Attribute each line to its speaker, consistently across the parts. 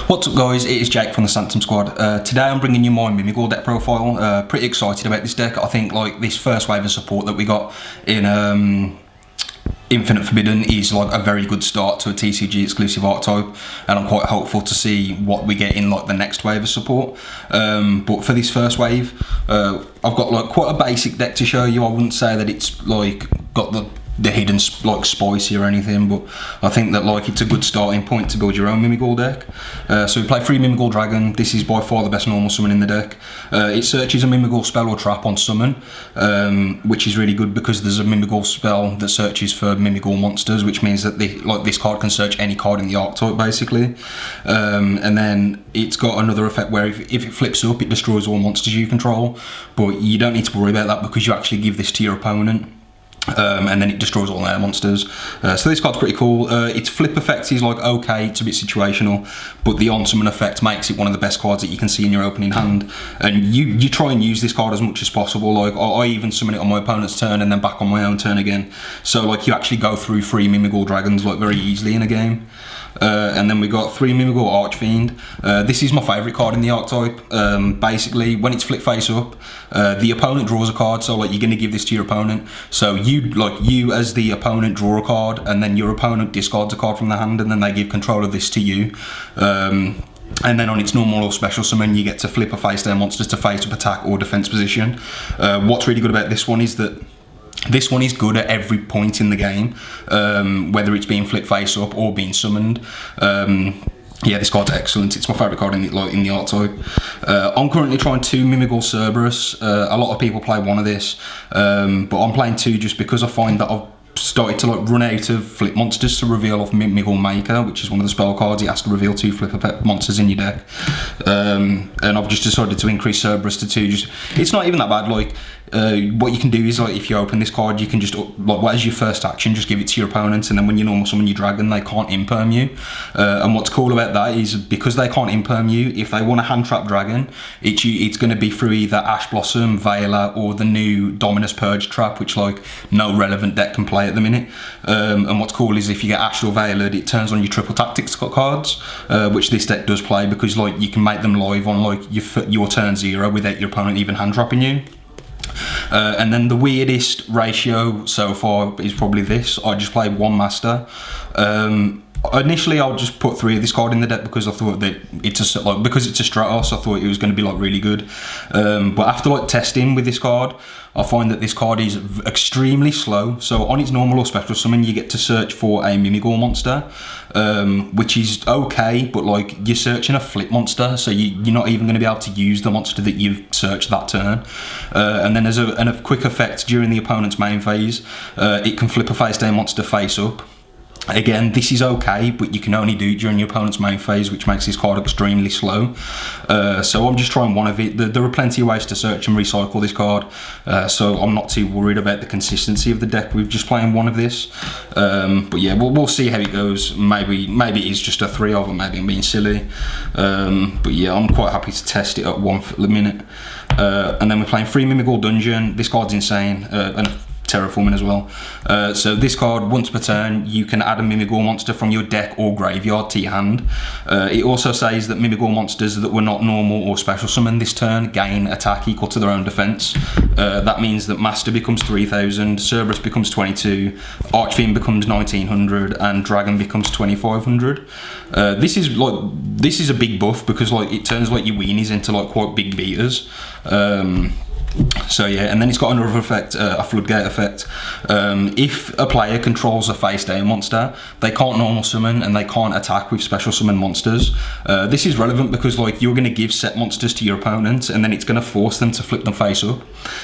Speaker 1: What's up guys, it is Jake from the Sanctum Squad. Today I'm bringing you my Mimighoul deck profile. Pretty excited about this deck. I think like this first wave of support that we got in Infinite Forbidden is like a very good start to a TCG exclusive archetype, and I'm quite hopeful to see what we get in like the next wave of support. But for this first wave, I've got like quite a basic deck to show you. I wouldn't say that it's like got the hidden like spicy or anything, but I think that like it's a good starting point to build your own Mimighoul deck. So we play 3 Mimighoul Dragon. This is by far the best normal summon in the deck. It searches a Mimighoul spell or trap on summon, which is really good because there's a Mimighoul spell that searches for Mimighoul monsters, which means that this card can search any card in the archetype basically. And then it's got another effect where if it flips up, it destroys all monsters you control, but you don't need to worry about that because you actually give this to your opponent. And then it destroys all their monsters. So this card's pretty cool. Its flip effect is like okay, it's a bit situational, but the on summon effect makes it one of the best cards that you can see in your opening hand. And you try and use this card as much as possible. Like I even summon it on my opponent's turn and then back on my own turn again. So like you actually go through 3 Mimighoul Dragons like very easily in a game. And then we got 3 Mimighoul Archfiend. This is my favourite card in the archetype. Basically, when it's flip face up, the opponent draws a card. So like you're going to give this to your opponent. So you as the opponent draw a card, and then your opponent discards a card from their hand, and then they give control of this to you. And then on its normal or special summon, you get to flip a face down monster to face up attack or defense position. What's really good about this one is that this one is good at every point in the game, whether it's being flipped face up or being summoned. Yeah, this card's excellent. It's my favourite card in the archetype. I'm currently trying 2 Mimighoul Cerberus. A lot of people play one of this, but I'm playing 2 just because I find that I've started to like run out of flip monsters to reveal off Mimighoul Maker, which is one of the spell cards. It has to reveal 2 flip monsters in your deck, and I've just decided to increase Cerberus to 2. Just it's not even that bad. Like what you can do is like if you open this card, you can just like as your first action, just give it to your opponent, and then when you normal summon your dragon, they can't imperm you. And what's cool about that is because they can't imperm you, if they want a hand trap dragon, it's going to be through either Ash Blossom, Veiler, or the new Dominus Purge trap, which like no relevant deck can play at the minute. And what's cool is if you get Ash or Veilered, it turns on your triple tactics cards, which this deck does play because like you can make them live on like your turn 0 without your opponent even hand trapping you. And then the weirdest ratio so far is probably this. I just play 1 master. Initially, I'll just put 3 of this card in the deck because I thought that because it's a Stratos, I thought it was going to be like really good. But after like testing with this card, I find that this card is extremely slow. So on its normal or special summon, you get to search for a Mimighoul monster, which is okay, but like you're searching a flip monster, so you're not even going to be able to use the monster that you've searched that turn. And then there's a quick effect during the opponent's main phase. It can flip a face down monster face up. Again, this is okay, but you can only do it during your opponent's main phase, which makes this card extremely slow. So I'm just trying one of it. There are plenty of ways to search and recycle this card, so I'm not too worried about the consistency of the deck with just playing one of this. But yeah, we'll see how it goes. Maybe it is just a 3 of them, maybe I'm being silly. But yeah, I'm quite happy to test it at 1 for the minute. And then we're playing 3 Mimighoul Dungeon. This card's insane, and terraforming as well. So this card, once per turn, you can add a Mimighoul monster from your deck or graveyard to your hand. It also says that Mimighoul monsters that were not normal or special summoned this turn gain attack equal to their own defense. That means that Master becomes 3000, Cerberus becomes 22, Archfiend becomes 1900, and Dragon becomes 2500. This is a big buff because like it turns like your weenies into like quite big beaters. So yeah, and then it's got another effect, a floodgate effect. If a player controls a face down monster, they can't normal summon and they can't attack with special summon monsters. This is relevant because like you're going to give set monsters to your opponent, and then it's going to force them to flip them face up.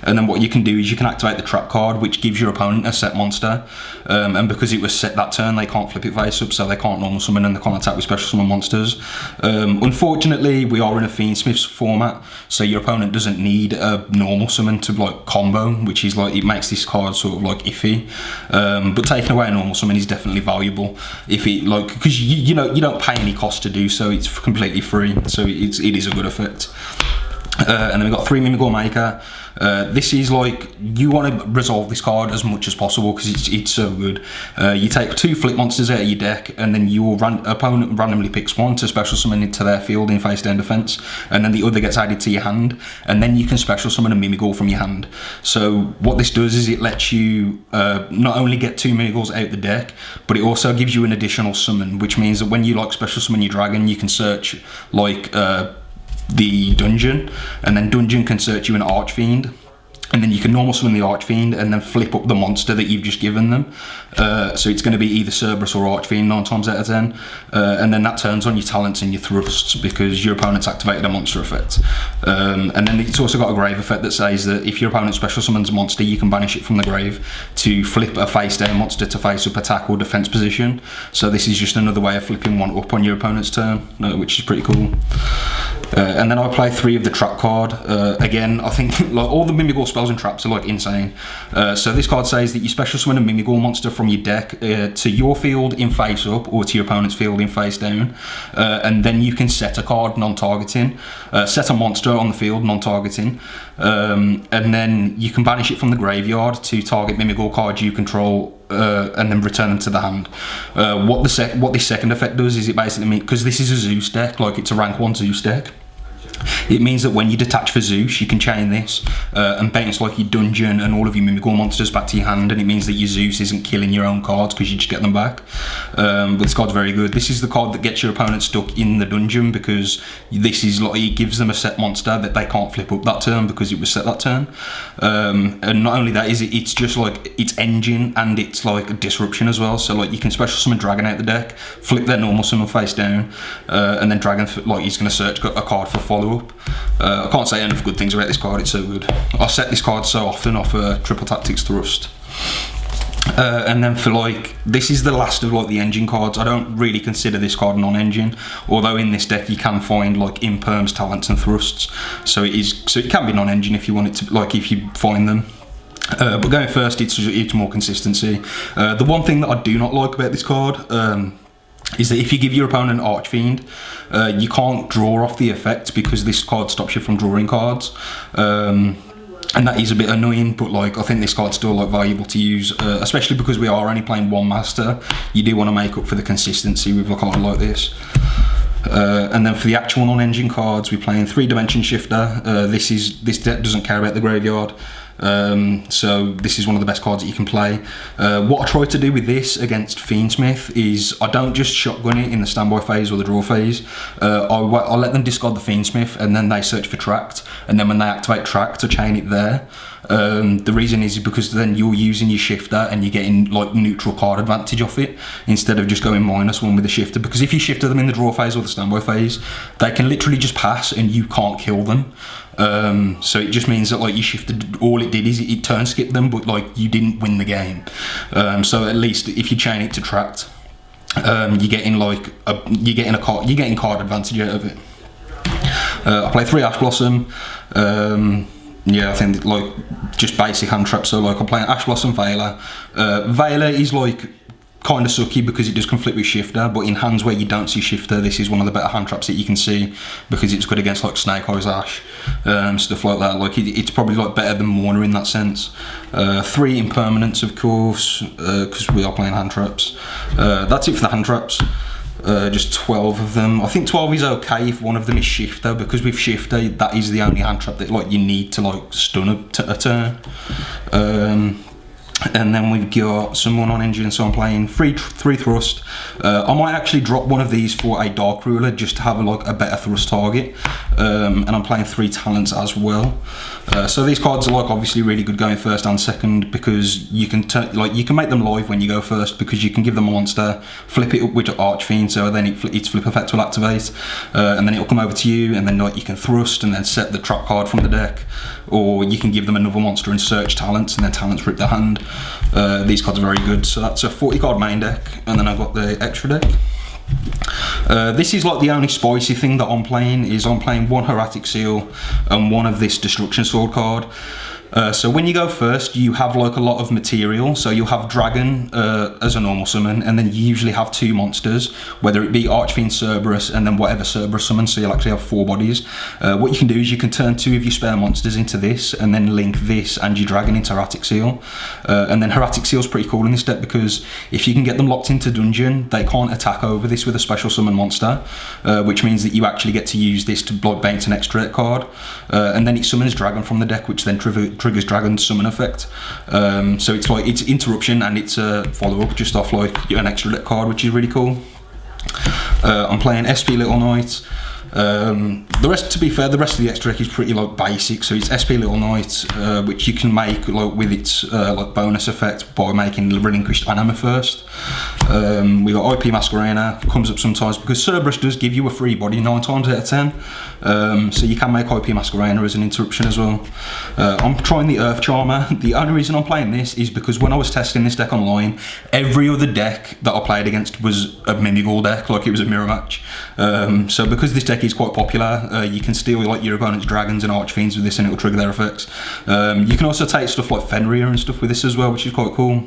Speaker 1: And then what you can do is you can activate the trap card, which gives your opponent a set monster. And because it was set that turn, they can't flip it face up, so they can't normal summon and they can't attack with special summon monsters. Unfortunately, we are in a Fiendsmith's format, so your opponent doesn't need a normal summon to like combo, which is like it makes this card sort of like iffy. But taking away a normal summon is definitely valuable if it like because you don't pay any cost to do so. It's completely free, so it is a good effect. And then we've got 3 Mimighoul Maker. This is like, you want to resolve this card as much as possible because it's so good. You take 2 flip monsters out of your deck, and then your opponent randomly picks one to special summon into their field in face down defense, and then the other gets added to your hand, and then you can special summon a Mimighoul from your hand. So what this does is it lets you not only get 2 Mimighouls out the deck, but it also gives you an additional summon, which means that when you like special summon your dragon, you can search like the dungeon, and then dungeon can search you an Archfiend, and then you can normal summon the Archfiend and then flip up the monster that you've just given them. So it's going to be either Cerberus or Archfiend 9 times out of 10, and then that turns on your talents and your thrusts because your opponent's activated a monster effect. And then it's also got a grave effect that says that if your opponent special summons a monster, you can banish it from the grave to flip a face down monster to face up attack or defense position. So this is just another way of flipping one up on your opponent's turn, which is pretty cool. And then I play 3 of the trap card. Again, I think like all the Mimighoul spells and traps are like insane. So this card says that you special summon a Mimighoul monster from your deck to your field in face up or to your opponent's field in face down, and then you can set a card non-targeting, set a monster on the field non-targeting, and then you can banish it from the graveyard to target Mimighoul cards you control, and then return them to the hand. What this second effect does is it basically means, because this is a Zeus deck, like it's a rank 1 Zeus deck, it means that when you detach for Zeus, you can chain this and bounce like your dungeon and all of your Mimighoul monsters back to your hand, and it means that your Zeus isn't killing your own cards because you just get them back. But this card's very good. This is the card that gets your opponent stuck in the dungeon because this is like, it gives them a set monster that they can't flip up that turn because it was set that turn. And not only that, it's just like, it's engine and it's like a disruption as well. So like you can special summon Dragon out the deck, flip their normal summon face down, and then Dragon, like he's going to search a card for follow up. I can't say enough good things about this card, it's so good. I set this card so often off Triple Tactics Thrust. And then for like, this is the last of like the engine cards. I don't really consider this card non-engine, although in this deck you can find like imperms, talents and thrusts. So it can be non-engine if you want it to, like if you find them. But going first, it's more consistency. The one thing that I do not like about this card is that if you give your opponent Archfiend, you can't draw off the effect because this card stops you from drawing cards. And that is a bit annoying, but like I think this card's still like valuable to use, especially because we are only playing 1 master. You do want to make up for the consistency with a card like this. And then for the actual non-engine cards, we're playing 3 Dimension Shifter. This deck doesn't care about the graveyard. So this is one of the best cards that you can play. What I try to do with this against Fiendsmith is I don't just shotgun it in the standby phase or the draw phase. I let them discard the Fiendsmith and then they search for Tract, and then when they activate Tract, I chain it there. The reason is because then you're using your shifter and you're getting like neutral card advantage off it instead of just going -1 with the shifter, because if you shifter them in the draw phase or the standby phase, they can literally just pass and you can't kill them. So it just means that like you shifted, all it did is it turn skipped them, but like you didn't win the game. So at least if you chain it to Tract, you're getting card advantage out of it. I play 3 Ash Blossom. Yeah, I think like just basic hand traps. So like I'm playing Ash Blossom Veiler. Veiler is like kind of sucky because it does conflict with Shifter, but in hands where you don't see Shifter, this is one of the better hand traps that you can see because it's good against like Snake Eyes Ash, stuff like that. Like it's probably like better than Mourner in that sense. 3 Impermanents, of course, because we are playing hand traps. That's it for the hand traps. Just 12 of them. I think 12 is okay if one of them is Shifter, because with Shifter that is the only hand trap that like you need to like stun a turn. And then we've got some more non-engine, so I'm playing 3 Thrust. I might actually drop one of these for a Dark Ruler just to have a better thrust target. And I'm playing 3 Talents as well. So these cards are like obviously really good going first and second, because you can you can make them live when you go first, because you can give them a monster, flip it up with Archfiend, so then its flip effect will activate, and then it will come over to you, and then like you can thrust and then set the trap card from the deck, or you can give them another monster and search talents, and then talents rip their hand. These cards are very good. So that's a 40 card main deck, and then I've got the extra deck. This is like the only spicy thing that I'm playing, is I'm playing 1 Hieratic Seal and 1 of this Destruction Sword card. So when you go first, you have like a lot of material. So you'll have Dragon as a normal summon, and then you usually have 2 monsters, whether it be Archfiend, Cerberus, and then whatever Cerberus summon. So you'll actually have 4 bodies. What you can do is you can turn 2 of your spare monsters into this, and then link this and your Dragon into Hieratic Seal. And then Hieratic Seal's pretty cool in this deck because if you can get them locked into dungeon, they can't attack over this with a special summon monster, which means that you actually get to use this to block bait an extra deck card, and then it summons Dragon from the deck, which then triggers Dragon's summon effect. So it's like it's interruption and it's a follow-up just off like an extra deck card, which is really cool. I'm playing SP Little Knight. The rest, to be fair, the rest of the extra deck is pretty like basic. So it's SP Little Knight, which you can make like with its like bonus effect by making Relinquished Anima first. We got IP Masquerena, comes up sometimes because Cerberus does give you a free body 9 times out of 10. So you can make IP Masquerena as an interruption as well. I'm trying the Earth Charmer. The only reason I'm playing this is because when I was testing this deck online, every other deck that I played against was a Mimighoul deck, like it was a mirror match. So because this deck is quite popular, you can steal like your opponent's Dragons and Archfiends with this and it'll trigger their effects. You can also take stuff like Fenrir and stuff with this as well, which is quite cool.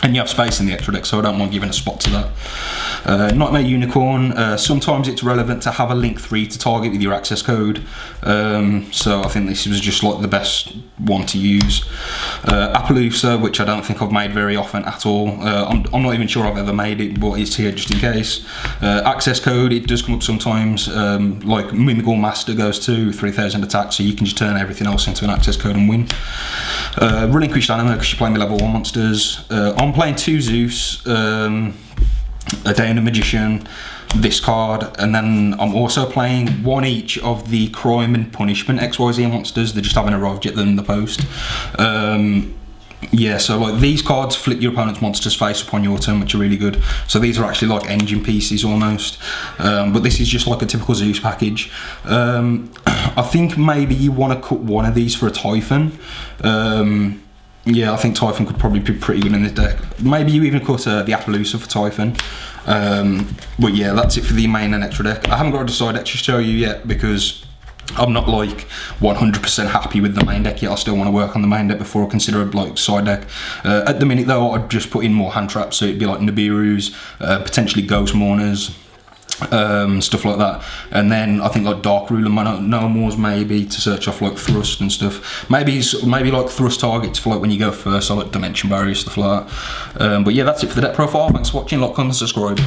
Speaker 1: And you have space in the extra deck, so I don't mind giving a spot to that. Nightmare Unicorn, sometimes it's relevant to have a link 3 to target with your access code. So I think this was just like the best one to use. Appaloosa, which I don't think I've made very often at all. I'm not even sure I've ever made it, but it's here just in case. Access code, it does come up sometimes. Like Mimighoul Master goes to 3000 attack, so you can just turn everything else into an access code and win. Relinquished Anima, because you're playing with level 1 monsters. I'm playing 2 Zeus, a Daemon Magician, this card, and then I'm also playing 1 each of the Crime and Punishment XYZ monsters that just haven't arrived yet in the post. Yeah, so like these cards flip your opponent's monster's face upon your turn, which are really good. So these are actually like engine pieces almost, but this is just like a typical Zeus package. I think maybe you want to cut one of these for a Typhon. Yeah, I think Typhon could probably be pretty good in this deck. Maybe you even cut the Appaloosa for Typhon. But yeah, that's it for the main and extra deck. I haven't got a side deck to show you yet because I'm not like 100% happy with the main deck yet. I still want to work on the main deck before I consider like side deck. At the minute though, I'd just put in more hand traps, so it'd be like Nibiru's, potentially Ghost Mourners, stuff like that, and then I think like Dark Ruler No Mores maybe to search off like thrust and stuff. Maybe like thrust targets for like when you go first, or like dimension barriers, stuff like that. But yeah, that's it for the deck profile. Thanks for watching. Like, comment, subscribe.